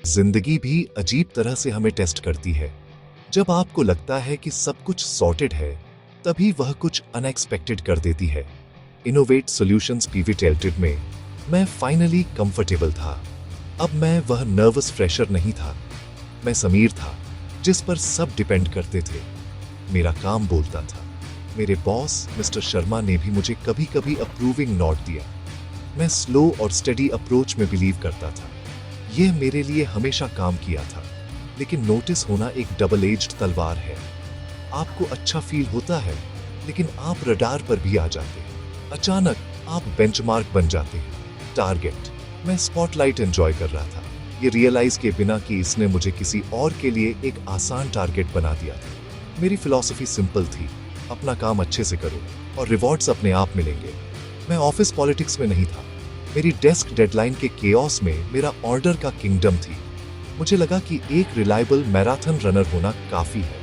जिंदगी भी अजीब तरह से हमें टेस्ट करती है। जब आपको लगता है कि सब कुछ सॉर्टेड है, तभी वह कुछ अनएक्सपेक्टेड कर देती है। इनोवेट सॉल्यूशंस पीवी टेल्टेड में मैं फाइनली कंफर्टेबल था। अब मैं वह नर्वस फ्रेशर नहीं था। मैं समीर था, जिस पर सब डिपेंड करते थे। मेरा काम बोलता था। मेरे बॉस मिस्टर शर्मा ने भी मुझे कभी कभी अप्रूविंग नोट दिया। मैं स्लो और स्टडी अप्रोच में बिलीव करता था। यह मेरे लिए हमेशा काम किया था। लेकिन नोटिस होना एक डबल एज्ड तलवार है। आपको अच्छा फील होता है, लेकिन आप रडार पर भी आ जाते हैं। अचानक आप बेंचमार्क बन जाते हैं। टारगेट। मैं स्पॉटलाइट एंजॉय कर रहा था, ये रियलाइज के बिना कि इसने मुझे किसी और के लिए एक आसान टारगेट बना दिया था। मेरी फिलॉसफी सिंपल थी, अपना काम अच्छे से करो और रिवॉर्ड्स अपने आप मिलेंगे। मैं ऑफिस पॉलिटिक्स में नहीं था। मेरी डेस्क डेडलाइन के केओस में मेरा ऑर्डर का किंगडम थी। मुझे लगा कि एक रिलायबल मैराथन रनर होना काफी है।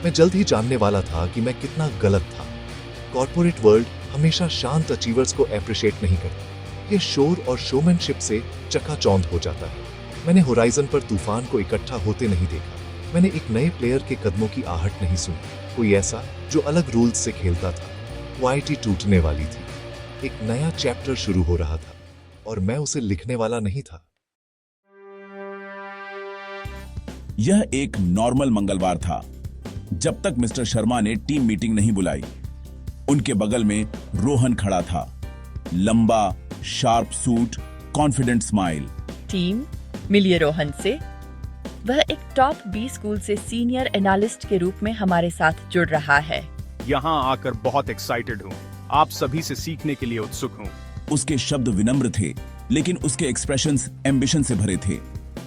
मैं जल्द ही जानने वाला था कि मैं कितना गलत था। कॉर्पोरेट वर्ल्ड हमेशा शांत अचीवर्स को एप्रिशिएट नहीं करता। ये शोर और शोमैनशिप से चकाचौंध हो जाता है। मैंने होराइजन पर तूफान को इकट्ठा होते नहीं देखा। मैंने एक नए प्लेयर के कदमों की आहट नहीं सुनी। कोई ऐसा जो अलग रूल्स से खेलता था। क्वालिटी टूटने वाली थी। एक नया चैप्टर शुरू हो रहा था और मैं उसे लिखने वाला नहीं था। यह एक नॉर्मल मंगलवार था, जब तक मिस्टर शर्मा ने टीम मीटिंग नहीं बुलाई। उनके बगल में रोहन खड़ा था। लंबा, sharp suit, confident smile. Team, मिलिए रोहन से। वह एक टॉप बी स्कूल से सीनियर एनालिस्ट के रूप में हमारे साथ जुड़ रहा है। यहाँ आकर बहुत एक्साइटेड हूँ। आप सभी से सीखने के लिए उत्सुक हूँ। उसके शब्द विनम्र थे, लेकिन उसके एक्सप्रेशंस एम्बिशन से भरे थे।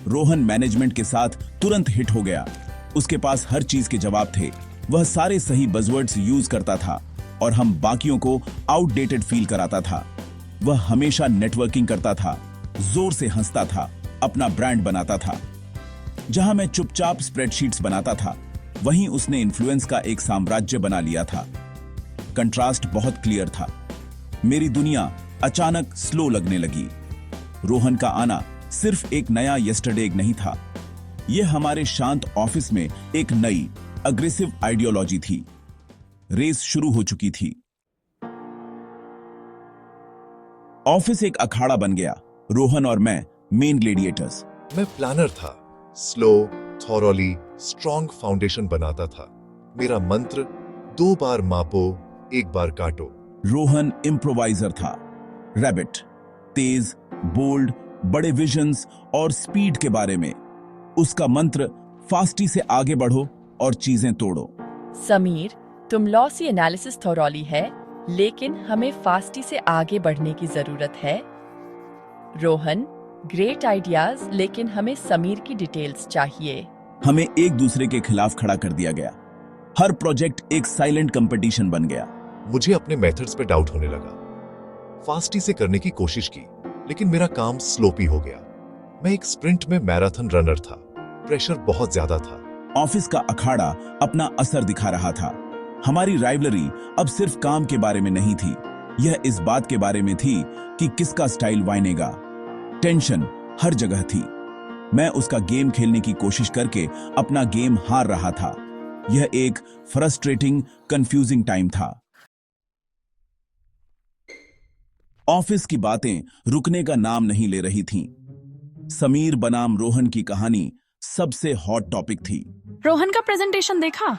रोहन मैनेजमेंट के साथ तुरंत हिट हो गया। उसके पास हर चीज के जवाब थे। वह सारे सही बज़वर्ड्स यूज करता था और हम बाकियों को आउटडेटेड फील कराता था। वह हमेशा नेटवर्किंग करता था, जोर से हंसता था, अपना ब्रांड बनाता था। जहां मैं चुपचाप स्प्रेडशीट्स बनाता था, वहीं उसने इन्फ्लुएंस का एक साम्राज्य बना लिया था। कंट्रास्ट बहुत क्लियर था। मेरी दुनिया अचानक स्लो लगने लगी। रोहन का आना सिर्फ एक नया यस्टरडे नहीं था। यह हमारे शांत ऑफिस में एक नई अग्रेसिव आइडियोलॉजी थी। रेस शुरू हो चुकी थी। ऑफिस एक अखाड़ा बन गया। रोहन और मैं मेन ग्लेडिएटर्स। मैं प्लानर था। स्लो, थॉरोली, स्ट्रॉन्ग फाउंडेशन बनाता था। मेरा मंत्र 2 बार मापो, 1 बार काटो। रोहन इम्प्रोवाइजर था। रैबिट, तेज, बोल्ड, बड़े विजन्स और स्पीड के बारे में। उसका मंत्र फास्टी से आगे बढ़ो और चीजें तोड़ो। समीर, तुम लॉसी एनालिसिस थॉरोली है, लेकिन हमें फास्टी से आगे बढ़ने की जरूरत है। रोहन, ग्रेट आइडियाज, लेकिन हमें समीर की डिटेल्स चाहिए। हमें एक दूसरे के खिलाफ खड़ा कर दिया गया। हर प्रोजेक्ट एक साइलेंट कंपटीशन बन गया। मुझे अपने मेथड्स पे डाउट होने लगा। फास्टी से करने की कोशिश की, लेकिन मेरा काम स्लोपी हो गया। मैं एक स्प्रिंट में मैराथन रनर था। प्रेशर बहुत ज्यादा था। ऑफिस का अखाड़ा अपना असर दिखा रहा था। हमारी राइवलरी अब सिर्फ काम के बारे में नहीं थी, यह इस बात के बारे में थी कि किसका स्टाइल वाइनेगा। टेंशन हर जगह थी। मैं उसका गेम खेलने की कोशिश करके अपना गेम हार रहा था। यह एक फ्रस्ट्रेटिंग, कंफ्यूजिंग टाइम था। ऑफिस की बातें रुकने का नाम नहीं ले रही थीं। समीर बनाम रोहन की कहानी सबसे हॉट टॉपिक थी। रोहन का प्रेजेंटेशन देखा?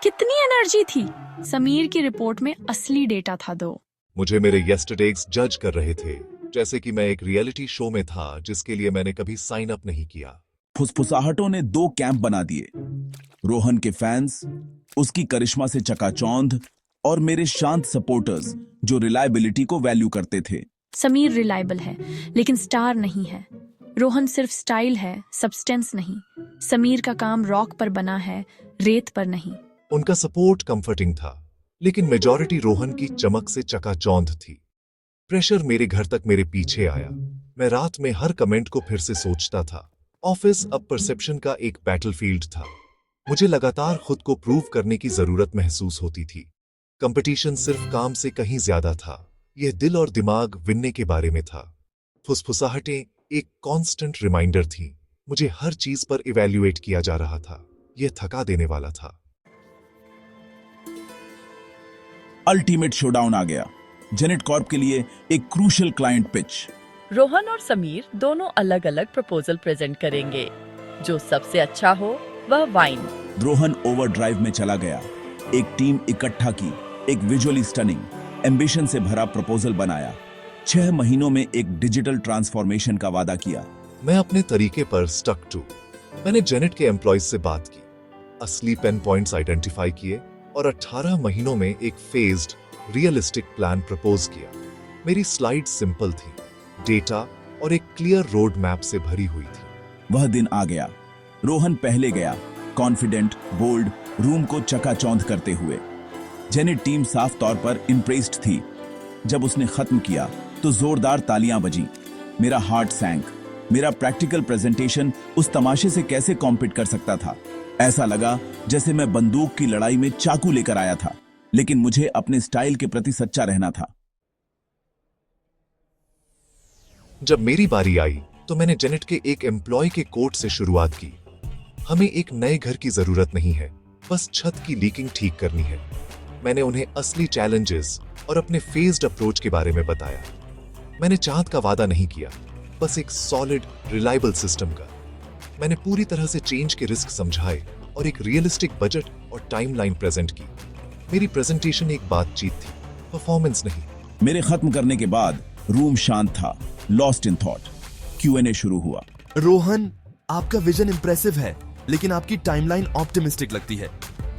कितनी एनर्जी थी। समीर की रिपोर्ट में असली डेटा था दो। मुझे मेरे यस्टरडेज जज कर रहे थे, जैसे कि मैं एक रियलिटी शो में था जिसके लिए मैंने कभी साइन अप नहीं किया। फुसफुसाहटों ने 2 कैंप बना दिए। रोहन के फैंस, उसकी करिश्मा से चकाचौंध, और मेरे शांत सपोर्टर्स जो रिलायबिलिटी को वैल्यू करते थे। समीर रिलायबल है, लेकिन स्टार नहीं है। रोहन सिर्फ स्टाइल है, सब्सटेंस नहीं। समीर का काम रॉक पर बना है, रेत पर नहीं। उनका सपोर्ट कंफर्टिंग था, लेकिन मेजॉरिटी रोहन की चमक से चकाचौंध थी। प्रेशर मेरे घर तक मेरे पीछे आया। मैं रात में हर कमेंट को फिर से सोचता था। ऑफिस अब परसेप्शन का एक बैटलफील्ड था। मुझे लगातार खुद को प्रूव करने की जरूरत महसूस होती थी। कंपटीशन सिर्फ काम से कहीं ज्यादा था। यह दिल और दिमाग विनने के बारे में था। फुसफुसाहटें एक कांस्टेंट रिमाइंडर थीं। मुझे हर चीज पर इवैल्यूएट किया जा रहा था। यह थका देने वाला था। अल्टीमेट शोडाउन आ गया। जेनेट कॉर्प के लिए एक क्रूशियल क्लाइंट पिच। रोहन और समीर दोनों अलग अलग प्रपोजल प्रेजेंट करेंगे। जो सबसे अच्छा हो वह वाइन। रोहन ओवरड्राइव में चला गया। एक टीम इकट्ठा की, एक विजुअली स्टनिंग, एम्बिशन से भरा प्रपोजल बनाया। 6 महीनों में एक डिजिटल ट्रांसफॉर्मेशन का वादा किया। मैं अपने तरीके पर स्टक टू। मैंने जेनेट के एम्प्लॉयज से बात की, असली पेन पॉइंट्स आइडेंटिफाई किए और 18 महीनों में एक फेज्ड रियलिस्टिक प्लान प्रपोज किया। मेरी स्लाइड सिंपल थी, डेटा और एक क्लियर रोड मैप से भरी हुई थी। वह दिन आ गया। रोहन पहले गया, कॉन्फिडेंट, बोल्ड, रूम को चकाचौंध करते हुए। जेनेट टीम साफ तौर पर इम्प्रेस्ड थी। जब उसने खत्म किया तो जोरदार तालियां बजीं। मेरा हार्ट सैंक। मेरा प्रैक्टिकल प्रेजेंटेशन उस तमाशे से कैसे कॉम्पीट कर सकता था? ऐसा लगा जैसे मैं बंदूक की लड़ाई में चाकू लेकर आया था, लेकिन मुझे अपने स्टाइल के प्रति सच्चा रहना था। जब मेरी बारी आई तो मैंने जेनेट के एक एम्प्लॉय के कोट से शुरुआत की। हमें एक नए घर की जरूरत नहीं है, बस छत की लीकिंग ठीक करनी है। मैंने उन्हें असली चैलेंजेस और अपने फेज्ड अप्रोच के बारे में बताया। मैंने चांद का वादा नहीं किया, बस एक सॉलिड, रिलायबल सिस्टम का। मैंने पूरी तरह से चेंज के रिस्क समझाए और एक रियलिस्टिक बजट और टाइमलाइन प्रेजेंट की। मेरी प्रेजेंटेशन एक बातचीत थी, परफॉर्मेंस नहीं। मेरे खत्म करने के बाद रूम शांत था, लॉस्ट इन थॉट। Q&A शुरू हुआ। रोहन, आपका विजन इंप्रेसिव है, लेकिन आपकी टाइमलाइन ऑप्टिमिस्टिक लगती है।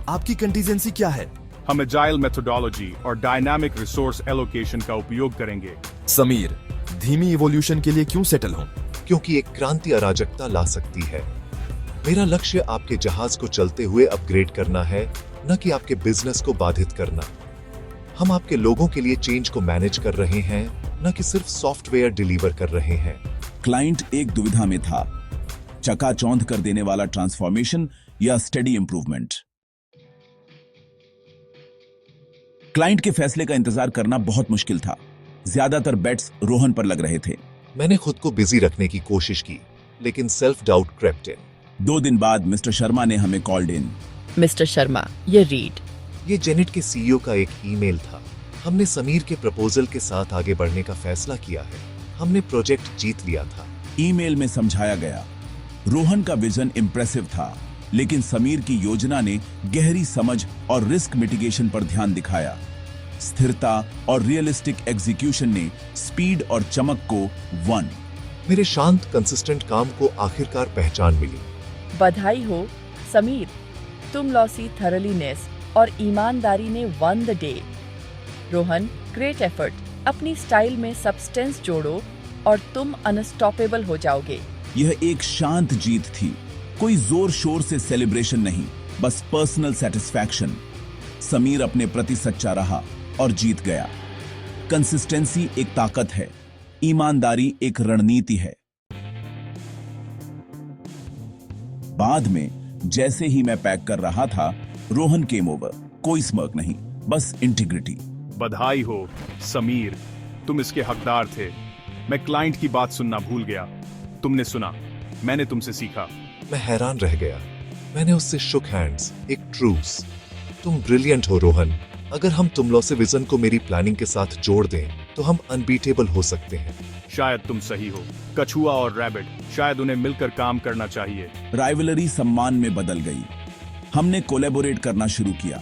आपकी कंटीजेंसी क्या है? हम एजाइल मेथोडोलॉजी और डायनामिक रिसोर्स एलोकेशन का उपयोग करेंगे। समीर, धीमी इवोल्यूशन के लिए क्यों सेटल हों? क्योंकि एक क्रांति अराजकता ला सकती है। मेरा लक्ष्य आपके जहाज को चलते हुए अपग्रेड करना है, न कि आपके बिजनेस को बाधित करना। हम आपके लोगों के लिए चेंज को मैनेज कर रहे हैं, न कि सिर्फ सॉफ्टवेयर डिलीवर कर रहे हैं। क्लाइंट एक दुविधा में था, चकाचौंध कर देने वाला ट्रांसफॉर्मेशन या स्टेडी इंप्रूवमेंट। क्लाइंट के फैसले का इंतजार करना बहुत मुश्किल था। ज्यादातर बेट्स रोहन पर लग रहे थे। मैंने खुद को बिजी रखने की कोशिश की, लेकिन सेल्फ डाउट क्रेप्ट इन। 2 दिन बाद मिस्टर शर्मा ने हमें कॉल्ड इन। मिस्टर शर्मा, ये रीड। ये जेनेट के सीईओ का एक ईमेल था। हमने समीर के प्रपोजल के साथ आगे बढ़ने का फैसला किया है। हमने प्रोजेक्ट जीत लिया था। ईमेल में समझाया गया, रोहन का विजन इंप्रेसिव था, लेकिन समीर की योजना ने गहरी समझ और रिस्क मिटिगेशन पर ध्यान दिखाया। स्थिरता और रियलिस्टिक एग्जीक्यूशन ने स्पीड और चमक को वन। मेरे शांत कंसिस्टेंट काम को आखिरकार पहचान मिली। बधाई हो समीर, तुम लॉसी थरलीनेस और ईमानदारी ने one the day. Rohan, great effort. अपनी स्टाइल में सब्सटेंस जोड़ो और तुम अनस्टॉपेबल हो जाओगे। यह एक शांत जीत थी, कोई जोर शोर से सेलिब्रेशन नहीं, बस पर्सनल सेटिस्फैक्शन। समीर अपने प्रति सच्चा रहा और जीत गया। कंसिस्टेंसी एक ताकत है, ईमानदारी एक रणनीति है। बाद में जैसे ही मैं पैक कर रहा था, रोहन केम ओवर। कोई स्मर्क नहीं, बस इंटीग्रिटी। बधाई हो समीर, तुम इसके हकदार थे। मैं क्लाइंट की बात सुनना भूल गया। तुमने सुना, मैंने तुमसे सीखा। मैं हैरान रह गया। मैंने उससे शुक हैंड्स, एक ट्रूस। तुम ब्रिलियंट हो रोहन। अगर हम तुम से विजन को मेरी प्लानिंग के साथ जोड़ दें तो हम अनबीटेबल हो सकते हैं। शायद तुम सही हो। कछुआ और रैबिट, शायद उन्हें मिलकर काम करना चाहिए। राइवलरी सम्मान में बदल गई। हमने कोलैबोरेट करना शुरू किया।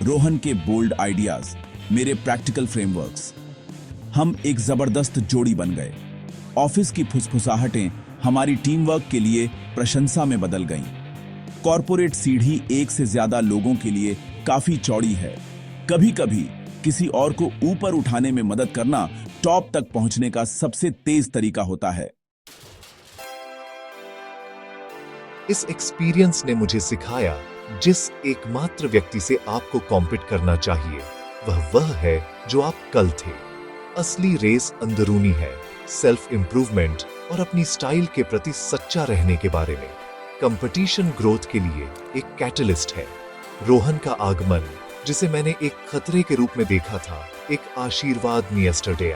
रोहन के बोल्ड आइडियाज, मेरे प्रैक्टिकल फ्रेमवर्क्स। हम एक जबरदस्त जोड़ी बन गए। ऑफिस की फुसफुसाहटें हमारी टीम वर्क के लिए प्रशंसा में बदल गईं। कॉर्पोरेट सीढ़ी एक से ज्यादा लोगों के लिए काफी चौड़ी है। कभी कभी किसी और को ऊपर उठाने में मदद करना टॉप तक पहुंचने का सबसे तेज तरीका होता है। इस एक्सपीरियंस ने मुझे सिखाया, जिस एकमात्र व्यक्ति से आपको कॉम्पीट करना चाहिए वह है जो आप कल थे। असली रेस अंदरूनी है, सेल्फ इंप्रूवमेंट और अपनी स्टाइल के प्रति सच्चा रहने के बारे में। कंपटीशन ग्रोथ के लिए एक कैटलिस्ट है। रोहन का आगमन, जिसे मैंने एक खतरे के रूप में देखा था, एक आशीर्वाद यस्टरडे।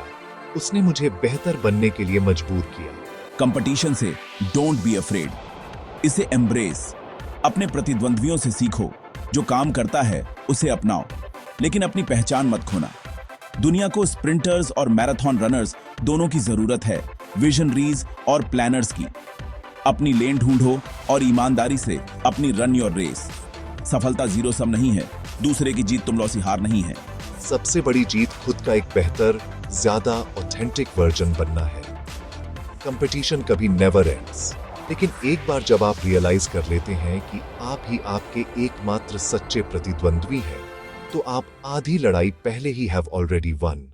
उसने मुझे बेहतर बनने के लिए मजबूर किया। कंपटीशन से डोंट बी अफ्रेड, इसे एम्ब्रेस। अपने प्रतिद्वंद्वियों से सीखो, जो काम करता है उसे अपनाओ, लेकिन अपनी पहचान मत खोना। दुनिया को स्प्रिंटर्स और मैराथन रनर्स दोनों की जरूरत है, विजनरीज और प्लानर्स की। अपनी लेन ढूंढो और ईमानदारी से अपनी रन योर रेस। सफलता जीरो सम नहीं है, दूसरे की जीत तुम लौसी हार नहीं है। सबसे बड़ी जीत खुद का एक बेहतर, ज्यादा ऑथेंटिक वर्जन बनना है। कंपटीशन कभी नेवर एंड्स, लेकिन एक बार जब आप रियलाइज कर लेते हैं कि आप ही आपके एकमात्र सच्चे प्रतिद्वंद्वी हैं, तो आप आधी लड़ाई पहले ही हैव ऑलरेडी वन।